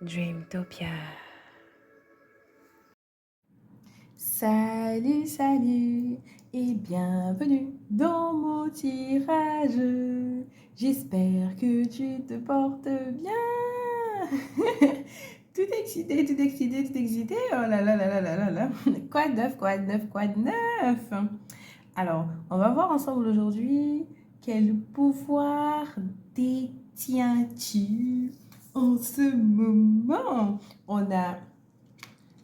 Dreamtopia. Salut, salut et bienvenue dans mon tirage. J'espère que tu te portes bien. Tout excité, tout excité, tout excité. Oh là là là là là là là. Quoi de neuf, quoi de neuf, quoi de neuf? Alors, on va voir ensemble aujourd'hui quel pouvoir détiens-tu en ce moment. On a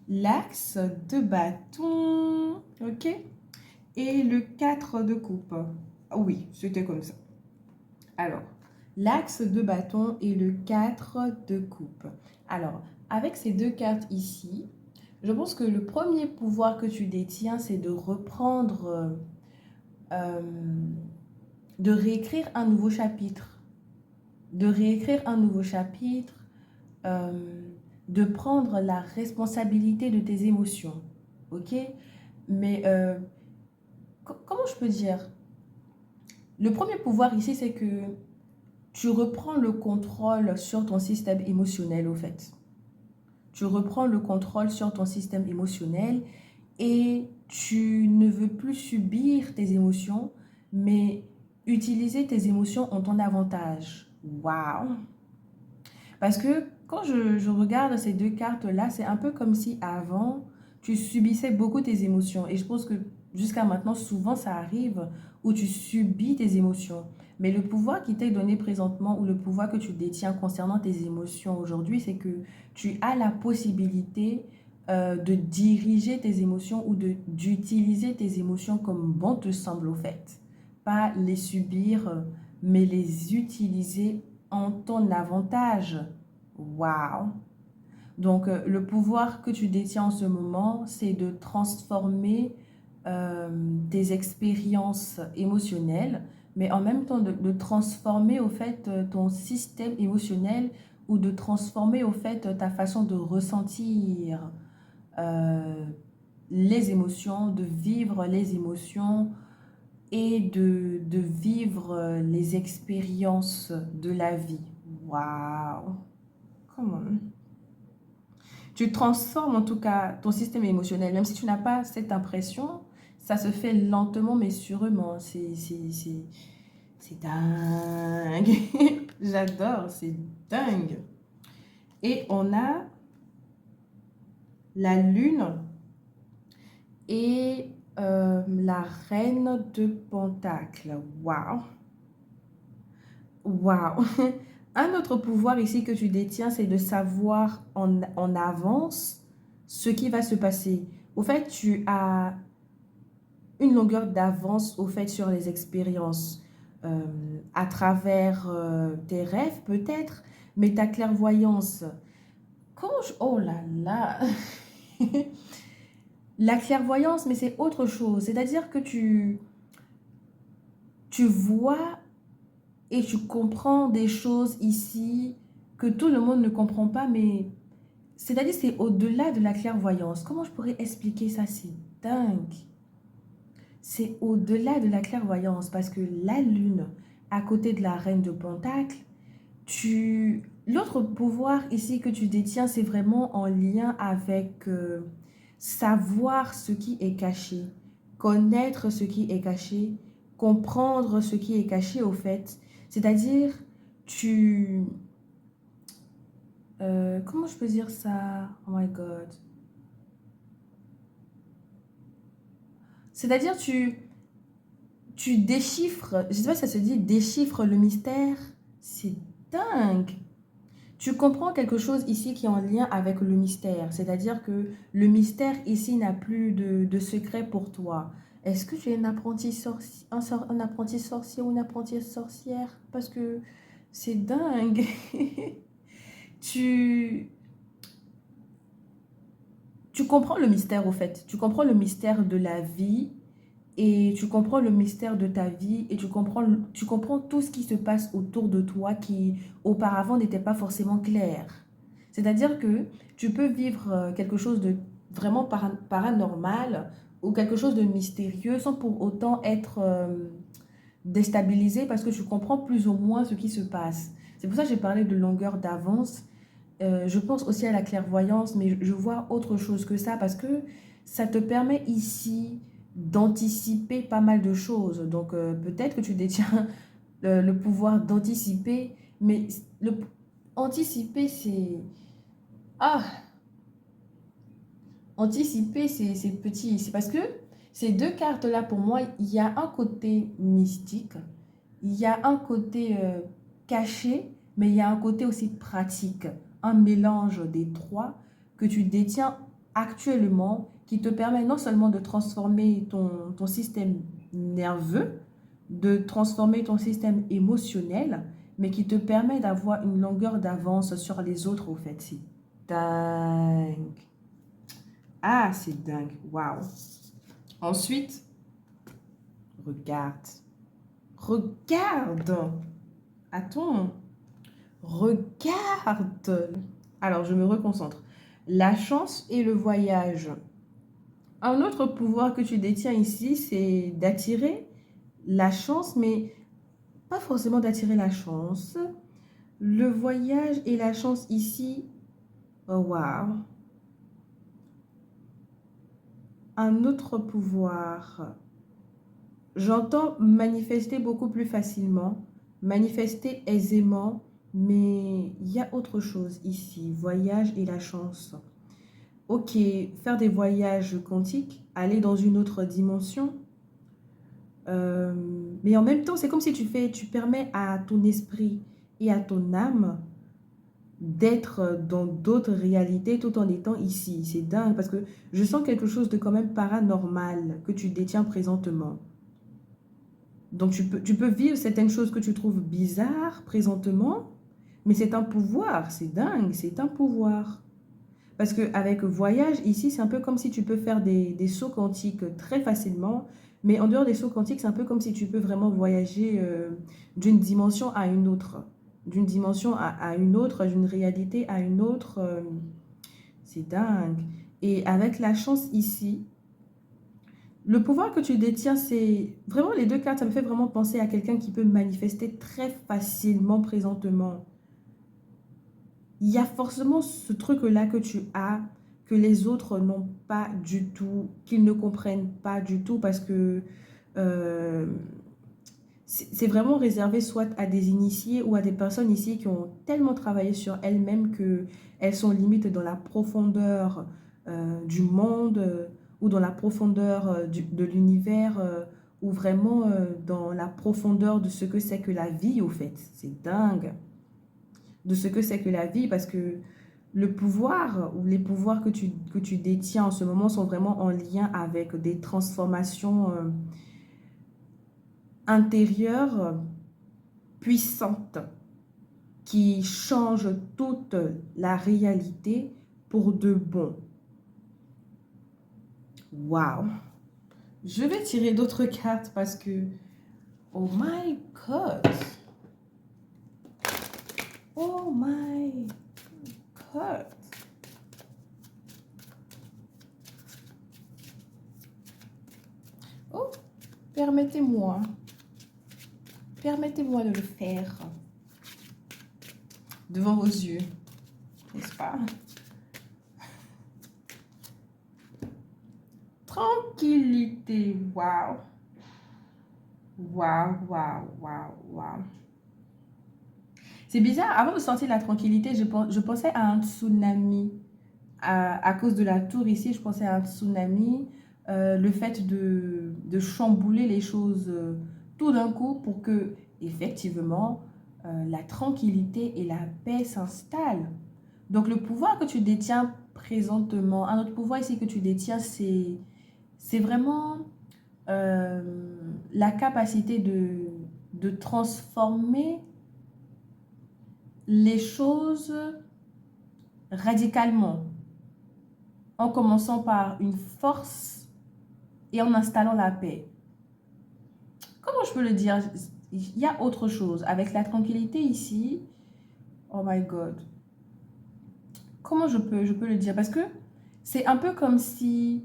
l'axe de bâton, ok? Et le 4 de coupe. Oui, c'était comme ça. Alors, l'axe de bâton et le 4 de coupe. Alors, avec ces deux cartes ici, je pense que le premier pouvoir que tu détiens, c'est de reprendre, euh, de réécrire un nouveau chapitre. De réécrire un nouveau chapitre, euh, de prendre la responsabilité de tes émotions, ok? Mais comment je peux dire? Le premier pouvoir ici, c'est que tu reprends le contrôle sur ton système émotionnel, au fait. Tu reprends le contrôle sur ton système émotionnel et tu ne veux plus subir tes émotions, mais utiliser tes émotions en ton avantage. Waouh! Parce que quand je regarde ces deux cartes-là, c'est un peu comme si avant, tu subissais beaucoup tes émotions. Et je pense que jusqu'à maintenant, souvent, ça arrive où tu subis tes émotions. Mais le pouvoir qui t'est donné présentement ou le pouvoir que tu détiens concernant tes émotions aujourd'hui, c'est que tu as la possibilité de diriger tes émotions ou d'utiliser tes émotions comme bon te semble au fait. Pas les subir, mais les utiliser en ton avantage. Waouh! Donc, le pouvoir que tu détiens en ce moment, c'est de transformer tes expériences émotionnelles, mais en même temps de transformer au fait ton système émotionnel ou de transformer au fait ta façon de ressentir euh, les émotions, de vivre les émotions et de vivre les expériences de la vie. Waouh! Comment? Tu transformes en tout cas ton système émotionnel, même si tu n'as pas cette impression, ça se fait lentement mais sûrement. C'est dingue. J'adore, c'est dingue. Et on a la lune et la reine de Pentacle. Waouh! Waouh! Un autre pouvoir ici que tu détiens, c'est de savoir en avance ce qui va se passer. Au fait, tu as une longueur d'avance au fait sur les expériences à travers tes rêves peut-être, mais ta clairvoyance. Oh là là! La clairvoyance, mais c'est autre chose. C'est-à-dire que tu vois et tu comprends des choses ici que tout le monde ne comprend pas, mais c'est-à-dire c'est au-delà de la clairvoyance. Comment je pourrais expliquer ça? C'est dingue. C'est au-delà de la clairvoyance parce que la lune, à côté de la reine de Pentacle, l'autre pouvoir ici que tu détiens, c'est vraiment en lien avec savoir ce qui est caché, connaître ce qui est caché, comprendre ce qui est caché au fait. C'est-à-dire, tu... comment je peux dire ça? Oh my God. C'est-à-dire, tu déchiffres, je sais pas si ça se dit, déchiffres le mystère. C'est dingue. Tu comprends quelque chose ici qui est en lien avec le mystère. C'est-à-dire que le mystère ici n'a plus de secret pour toi. Est-ce que tu es un apprenti sorcier, un apprenti sorcier ou une apprentie sorcière? Parce que c'est dingue. tu, tu comprends le mystère au fait. Tu comprends le mystère de la vie et tu comprends le mystère de ta vie et tu comprends tout ce qui se passe autour de toi qui auparavant n'était pas forcément clair. C'est-à-dire que tu peux vivre quelque chose de vraiment paranormal ou quelque chose de mystérieux sans pour autant être déstabilisé parce que tu comprends plus ou moins ce qui se passe. C'est pour ça que j'ai parlé de longueur d'avance. Je pense aussi à la clairvoyance, mais je vois autre chose que ça parce que ça te permet ici d'anticiper pas mal de choses. Donc peut-être que tu détiens le pouvoir d'anticiper, mais anticiper, c'est... Ah, anticiper, c'est petit. C'est parce que ces deux cartes-là, pour moi, il y a un côté mystique, il y a un côté caché, mais il y a un côté aussi pratique. Un mélange des trois que tu détiens actuellement qui te permet non seulement de transformer ton système nerveux, de transformer ton système émotionnel, mais qui te permet d'avoir une longueur d'avance sur les autres, au fait. C'est dingue. Ah, c'est dingue. Waouh. Ensuite, regarde. Regarde. Attends. Regarde. Alors, je me reconcentre. La chance et le voyage. Un autre pouvoir que tu détiens ici, c'est d'attirer la chance, mais pas forcément d'attirer la chance. Le voyage et la chance ici, oh wow. Un autre pouvoir. J'entends manifester beaucoup plus facilement, manifester aisément, mais il y a autre chose ici, voyage et la chance. Ok, faire des voyages quantiques, aller dans une autre dimension, euh, mais en même temps, c'est comme si tu permets à ton esprit et à ton âme d'être dans d'autres réalités tout en étant ici. C'est dingue parce que je sens quelque chose de quand même paranormal que tu détiens présentement. Donc tu peux vivre certaines choses que tu trouves bizarres présentement, mais c'est un pouvoir, c'est dingue, c'est un pouvoir. Parce qu'avec voyage, ici, c'est un peu comme si tu peux faire des sauts quantiques très facilement, mais en dehors des sauts quantiques, c'est un peu comme si tu peux vraiment voyager d'une dimension à une autre, d'une dimension à une autre, d'une réalité à une autre. C'est dingue. Et avec la chance ici, le pouvoir que tu détiens, c'est vraiment les deux cartes, ça me fait vraiment penser à quelqu'un qui peut manifester très facilement présentement. Il y a forcément ce truc-là que tu as, que les autres n'ont pas du tout, qu'ils ne comprennent pas du tout parce que euh, c'est vraiment réservé soit à des initiés ou à des personnes ici qui ont tellement travaillé sur elles-mêmes qu'elles sont limite dans la profondeur du monde ou dans la profondeur de l'univers ou vraiment dans la profondeur de ce que c'est que la vie au fait. C'est dingue de ce que c'est que la vie parce que le pouvoir ou les pouvoirs que tu détiens en ce moment sont vraiment en lien avec des transformations intérieures puissante qui change toute la réalité pour de bon. Waouh! Je vais tirer d'autres cartes parce que... Oh my God! Oh my God! Oh, permettez-moi. Permettez-moi de le faire devant vos yeux, n'est-ce pas? Tranquillité, waouh! Waouh, waouh, waouh, waouh. C'est bizarre, avant de sentir la tranquillité, je pensais à un tsunami. À cause de la tour ici, je pensais à un tsunami. Le fait de chambouler les choses tout d'un coup pour que, effectivement, la tranquillité et la paix s'installent. Donc, le pouvoir que tu détiens présentement, un autre pouvoir ici que tu détiens, c'est vraiment la capacité de transformer les choses radicalement, en commençant par une force et en installant la paix. Comment je peux le dire? Il y a autre chose. Avec la tranquillité ici, oh my God. Comment je peux le dire? Parce que c'est un peu comme si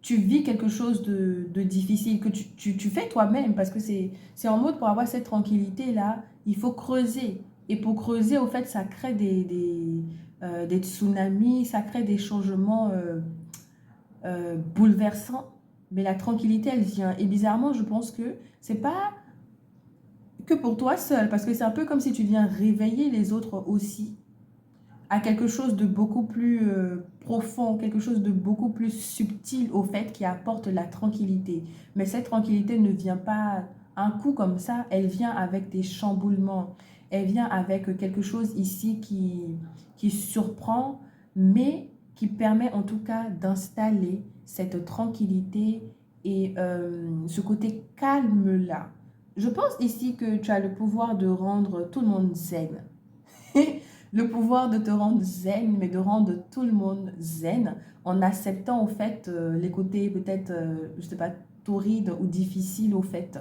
tu vis quelque chose de difficile, que tu fais toi-même, parce que c'est en mode pour avoir cette tranquillité-là, il faut creuser. Et pour creuser, au fait, ça crée des tsunamis, ça crée des changements bouleversants. Mais la tranquillité, elle vient. Et bizarrement, je pense que c'est pas que pour toi seul, parce que c'est un peu comme si tu viens réveiller les autres aussi à quelque chose de beaucoup plus profond, quelque chose de beaucoup plus subtil au fait qui apporte la tranquillité. Mais cette tranquillité ne vient pas un coup comme ça, elle vient avec des chamboulements, elle vient avec quelque chose ici qui surprend, mais qui permet en tout cas d'installer cette tranquillité et ce côté calme-là. Je pense ici que tu as le pouvoir de rendre tout le monde zen. Le pouvoir de te rendre zen, mais de rendre tout le monde zen en acceptant au fait les côtés peut-être, je sais pas, torrides ou difficiles au fait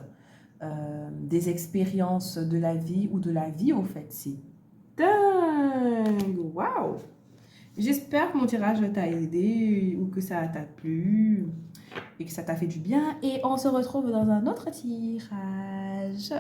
des expériences de la vie ou de la vie au fait. C'est dingue! Waouh! J'espère que mon tirage t'a aidé ou que ça t'a plu et que ça t'a fait du bien. Et on se retrouve dans un autre tirage.